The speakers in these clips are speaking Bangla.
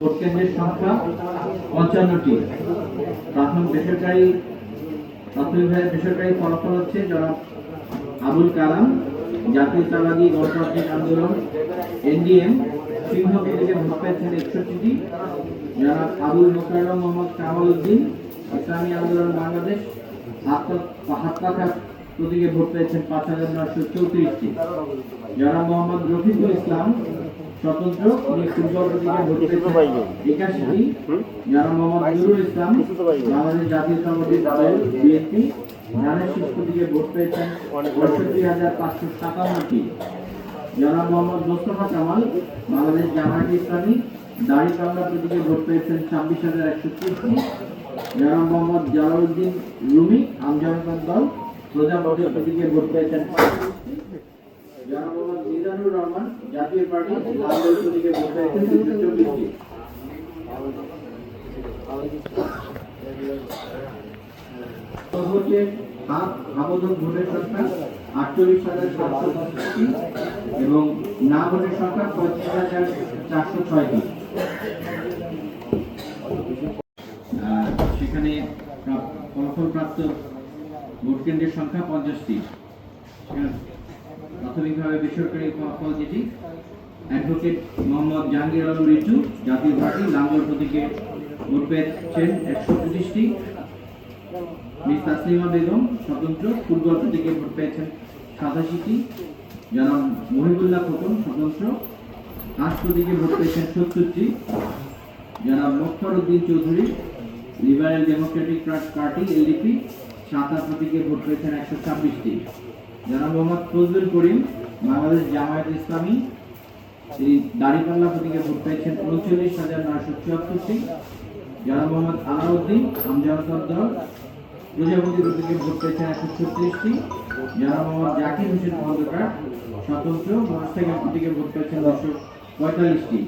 ভোট কেন্দ্রের সংখ্যা ৫৫টি। প্রাথমিকভাবে বেসরকারি ফলাফল হচ্ছে জনাব আবুল কালাম জাতীয়তাবাদী গণতান্ত্রিক আন্দোলন এনডিএম সিংহপুর থেকে ভোট পেয়েছেন ৬১টি। জনাব আবুল মোকাররম মোহাম্মদ কামাল উদ্দিন ইসলামী আন্দোলন বাংলাদেশ হাতপাখা প্রতীকে ভোট পেয়েছেন ৫,৯৩৪টি। জনাব মোহাম্মদ রফিকুল ইসলাম স্বতন্ত্র ফুটবল প্রতীকে ভোট পেয়েছেন ৮১টি। জনাব মোহাম্মদ নুরুল ইসলাম বাংলাদেশ জাতীয়তাবাদী দল বিএনপি ধানের শীষ প্রতীকে ভোট পেয়েছেন ৬৫,৫৫৭টি। জনাব মোহাম্মদ মোস্তফা কামাল বাংলাদেশ জামায়াতে ইসলামী দাঁড়িপাল্লা প্রতীকে ভোট পেয়েছেন ২৬,১৩০টি। জনাব মোহাম্মদ জালালউদ্দিন রুমি আমজনতার দল প্রজাতন্ত্র প্রতীকে ভোট পেয়েছেন ৩৫টি। জনাব মোহাম্মদ মিজানুর রহমান জাতীয় পার্টি লাল দল প্রতীকে ভোট পেয়েছেন ২৪০টি। আবেদন ভোটের সংখ্যা ৪৮,৭৬৫টি এবং না ভোটের সংখ্যা ৩৫,৪০৬টি। সেখানে ফলাফলপ্রাপ্ত ভোট কেন্দ্রের সংখ্যা ৫০টি। প্রাথমিকভাবে বেসরকারি ফলাফল যেটি অ্যাডভোকেট মোহাম্মদ জাহাঙ্গীর আলম রিচু জাতীয় পার্টি লাঙ্গল প্রতীকে ভোট পেয়েছেন ১২৫টি। মিস তাসলিমা বেগম স্বতন্ত্র ফুটবল প্রতীকে ভোট পেয়েছেন ৮৭টি। জনাব মহিবুল্লাহ খোকন স্বতন্ত্র হাঁস প্রতীকে ভোট পেয়েছেন ৭০টি। জনাব Mokhtar Uddin Chowdhury Liberal Democratic Party LDP সাঁতা প্রতীকে ভোট পেয়েছেন ১২৬টি। জনাব মোহাম্মদ ফজলুল করিম বাংলাদেশ জামায়াত ইসলামী তিনি দাঁড়িপাল্লা প্রতীকে ভোট পেয়েছেন ৩৯,৯৭৪টি। জনাব মোহাম্মদ আলাউদ্দিন আমজনতার দল প্রজাপতি প্রতীকে ভোট পেয়েছেন ১৩৬টি। জনাব মোহাম্মদ জাকির হোসেন খন্দকার স্বতন্ত্র মোটরসাইকেল প্রতীকে ভোট পেয়েছেন ২৪৫টি।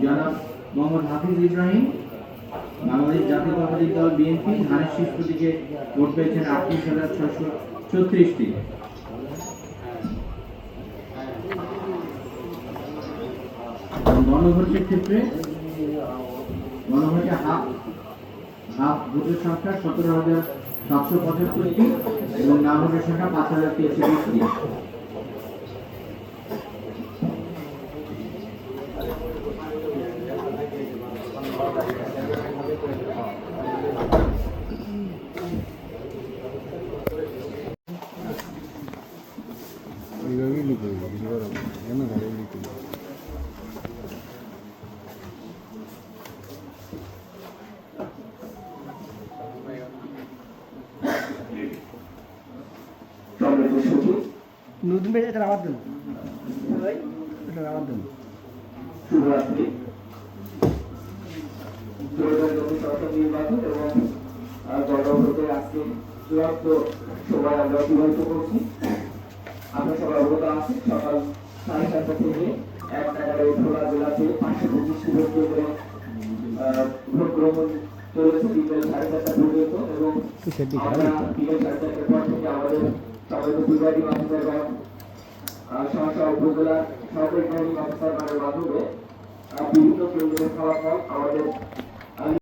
জনাব মোহাম্মদ হাফিজ ইব্রাহিম বাংলাদেশ জাতীয়তাবাদী দল বিএনপি ধানের শীষ প্রতীকে ভোট পেয়েছেন ৩৮,৬৩৬টি। গণভোটের ক্ষেত্রে গণভোটে হাফ ভোটের সংখ্যা ১৭,৭৭৫টি এবং না ভোটের সংখ্যা ৫,৩২০টি। নতুন পেজে এটা আবার দেন এটা আবার দেন শুভরাত্রি। নির্বাচন এবং গণভোটে আজকে চূড়ান্ত সময় আমরা অতিবাহিত করছি। আমরা সবাই অবগত আছি সকাল ৭:৩০ থেকে ১ নাগাদ ভোলা জেলাতে ৫২৫টি ভোট কেন্দ্রে ভোট গ্রহণ চলেছে বিকেল ৪:৩০ পর্যন্ত এবং বিকেল ৪:৩০ পর থেকে আমাদের সবাইকে বিভাগী অফিসারগণ সহসা উপজেলার সহকারী অফিসারগণের মাধ্যমে বিভিন্ন কেন্দ্রের ফলাফল আমাদের